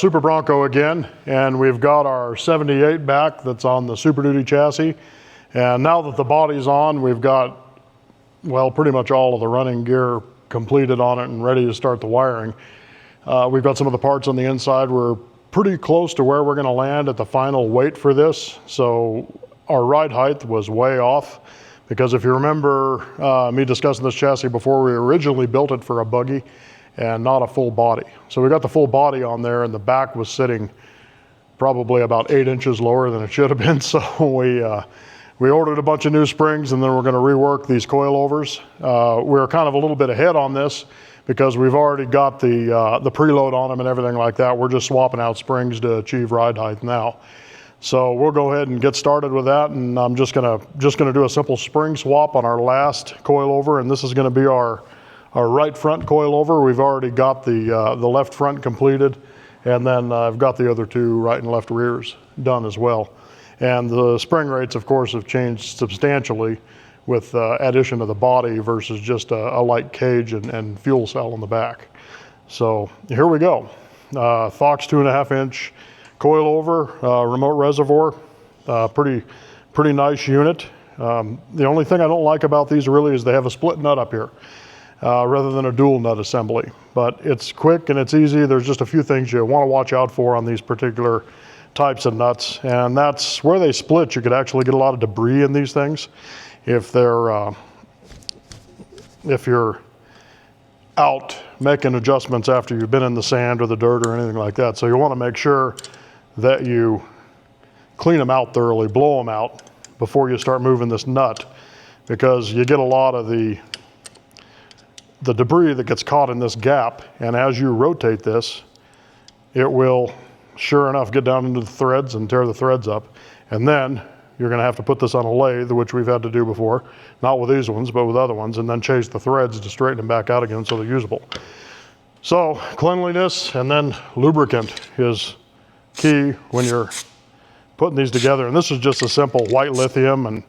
Super Bronco again, and we've got our 78 back that's on the Super Duty chassis. And now that the body's on, we've got, well, pretty much all of the running gear completed on it and ready to start the wiring. We've got some of the parts on the inside. We're pretty close to where we're gonna land at the final weight for this. So our ride height was way off, because if you remember me discussing this chassis before, we originally built it for a buggy and not a full body. So we got the full body on there, and the back was sitting probably about 8 inches lower than it should have been. So we ordered a bunch of new springs, and then we're gonna rework these coilovers. We're kind of a little bit ahead on this because we've already got the preload on them and everything like that. We're just swapping out springs to achieve ride height now. So we'll go ahead and get started with that, and I'm just gonna do a simple spring swap on our last coilover, and this is gonna be our right front coilover. We've already got the left front completed, and then I've got the other two right and left rears done as well. And the spring rates, of course, have changed substantially with addition of the body versus just a light cage and fuel cell in the back. So here we go. Fox 2.5 inch coilover, remote reservoir, pretty nice unit. The only thing I don't like about these really is they have a split nut up here rather than a dual nut assembly. But it's quick and it's easy. There's just a few things you want to watch out for on these particular types of nuts, and that's where they split. You could actually get a lot of debris in these things if you're out making adjustments after you've been in the sand or the dirt or anything like that. So you want to make sure that you clean them out thoroughly, blow them out before you start moving this nut, because you get a lot of the debris that gets caught in this gap, and as you rotate this, it will sure enough get down into the threads and tear the threads up. And then you're gonna have to put this on a lathe, which we've had to do before, not with these ones, but with other ones, and then chase the threads to straighten them back out again so they're usable. So cleanliness and then lubricant is key when you're putting these together. And this is just a simple white lithium, and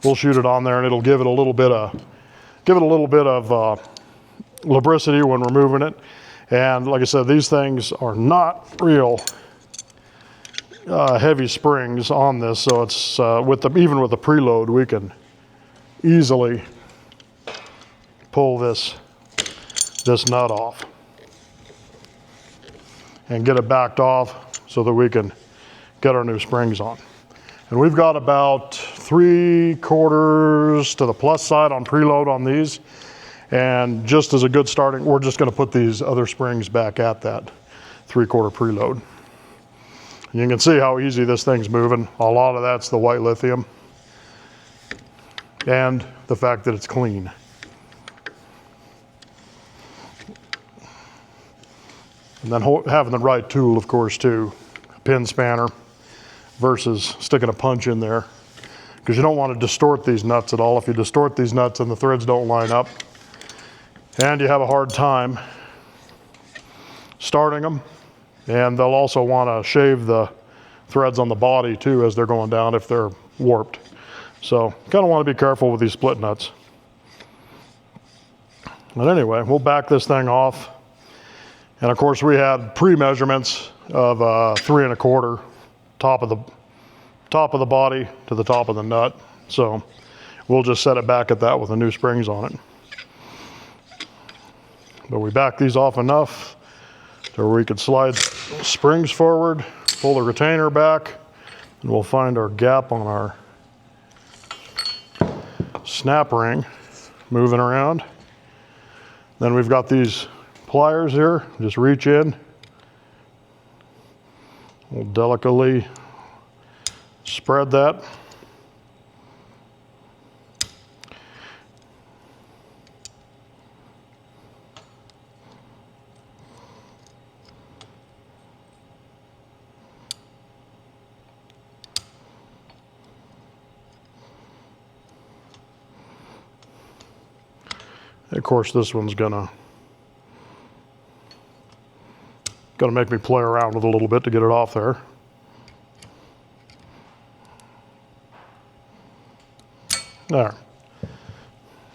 we'll shoot it on there, and it'll give it a little bit of lubricity when we're moving it. And like I said, these things are not real heavy springs on this, so it's even with the preload, we can easily pull this nut off and get it backed off so that we can get our new springs on. And we've got about 3/4 to the plus side on preload on these. And just as a good starting, we're just gonna put these other springs back at that 3/4 preload. You can see how easy this thing's moving. A lot of that's the white lithium and the fact that it's clean. And then having the right tool, of course, too, a pin spanner versus sticking a punch in there, because you don't want to distort these nuts at all. If you distort these nuts and the threads don't line up, and you have a hard time starting them, and they'll also want to shave the threads on the body too as they're going down if they're warped. So kind of want to be careful with these split nuts. But anyway, we'll back this thing off. And of course we had pre-measurements of 3 1/4 top of the body to the top of the nut. So we'll just set it back at that with the new springs on it. But we back these off enough to where we could slide springs forward, pull the retainer back, and we'll find our gap on our snap ring moving around. Then we've got these pliers here. Just reach in, we'll delicately spread that. Of course, this one's gonna make me play around with it a little bit to get it off there. There.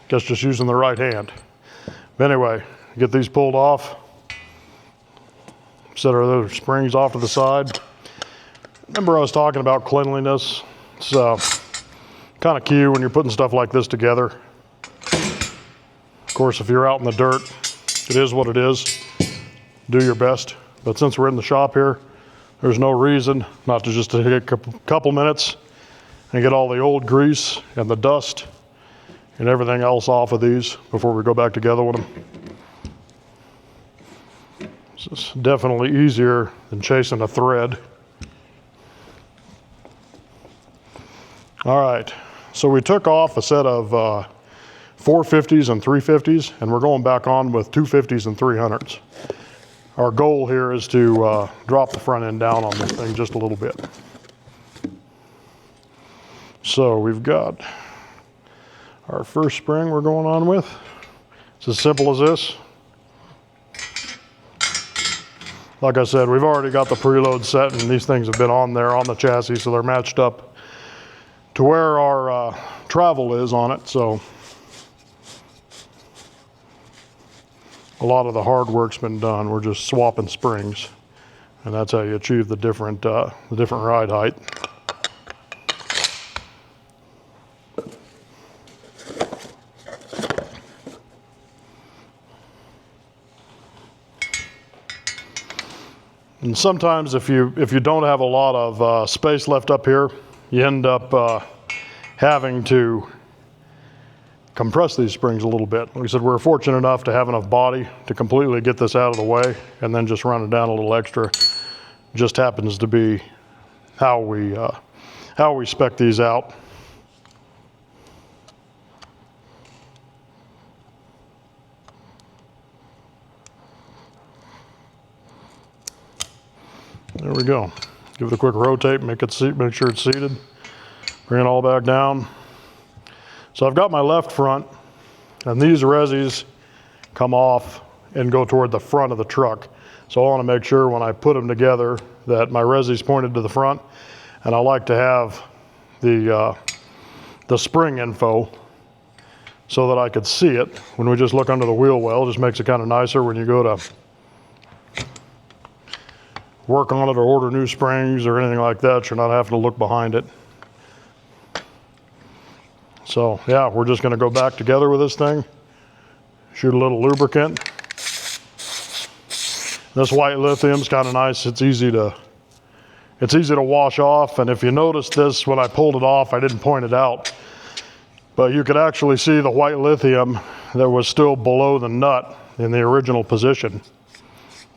Guess just using the right hand. But anyway, get these pulled off. set our other springs off to the side. Remember I was talking about cleanliness? It's kind of key when you're putting stuff like this together. Of course, if you're out in the dirt, it is what it is. Do your best. But since we're in the shop here, there's no reason not to just take a couple minutes and get all the old grease and the dust and everything else off of these before we go back together with them. This is definitely easier than chasing a thread. All right, so we took off a set of 450s and 350s, and we're going back on with 250s and 300s. Our goal here is to drop the front end down on this thing just a little bit. So we've got our first spring we're going on with. It's as simple as this. Like I said, we've already got the preload set, and these things have been on there on the chassis, so they're matched up to where our travel is on it. So a lot of the hard work's been done. We're just swapping springs, and that's how you achieve the different ride height. And sometimes if you don't have a lot of space left up here, you end up having to compress these springs a little bit. Like I said, we're fortunate enough to have enough body to completely get this out of the way and then just run it down a little extra. Just happens to be how we spec these out. There we go. Give it a quick rotate, make sure it's seated. Bring it all back down. So I've got my left front, and these resis come off and go toward the front of the truck. So I want to make sure when I put them together that my resis pointed to the front, and I like to have the spring info so that I could see it when we just look under the wheel well. It just makes it kind of nicer when you go to work on it or order new springs or anything like that. You're not having to look behind it. So yeah, we're just going to go back together with this thing, shoot a little lubricant. This white lithium's kind of nice. It's easy to wash off, and if you notice this, when I pulled it off, I didn't point it out, but you could actually see the white lithium that was still below the nut in the original position,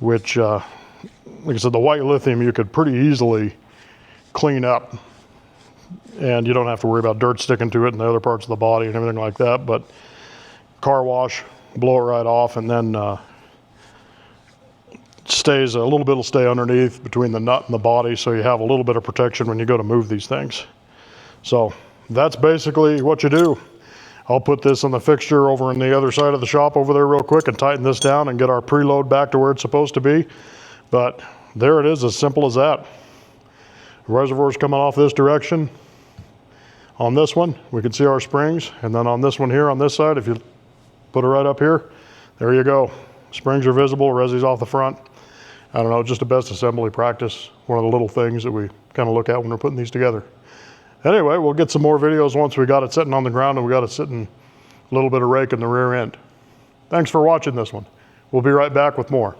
which like I said, the white lithium you could pretty easily clean up, and you don't have to worry about dirt sticking to it and the other parts of the body and everything like that. But car wash, blow it right off, and then a little bit will stay underneath between the nut and the body, so you have a little bit of protection when you go to move these things. So that's basically what you do. I'll put this on the fixture over on the other side of the shop over there real quick and tighten this down and get our preload back to where it's supposed to be. But there it is, as simple as that. The reservoir's coming off this direction. On this one, we can see our springs, and then on this one here, on this side, if you put it right up here, there you go. Springs are visible, resi's off the front. I don't know, just the best assembly practice. One of the little things that we kind of look at when we're putting these together. Anyway, we'll get some more videos once we got it sitting on the ground and we got it sitting a little bit of rake in the rear end. Thanks for watching this one. We'll be right back with more.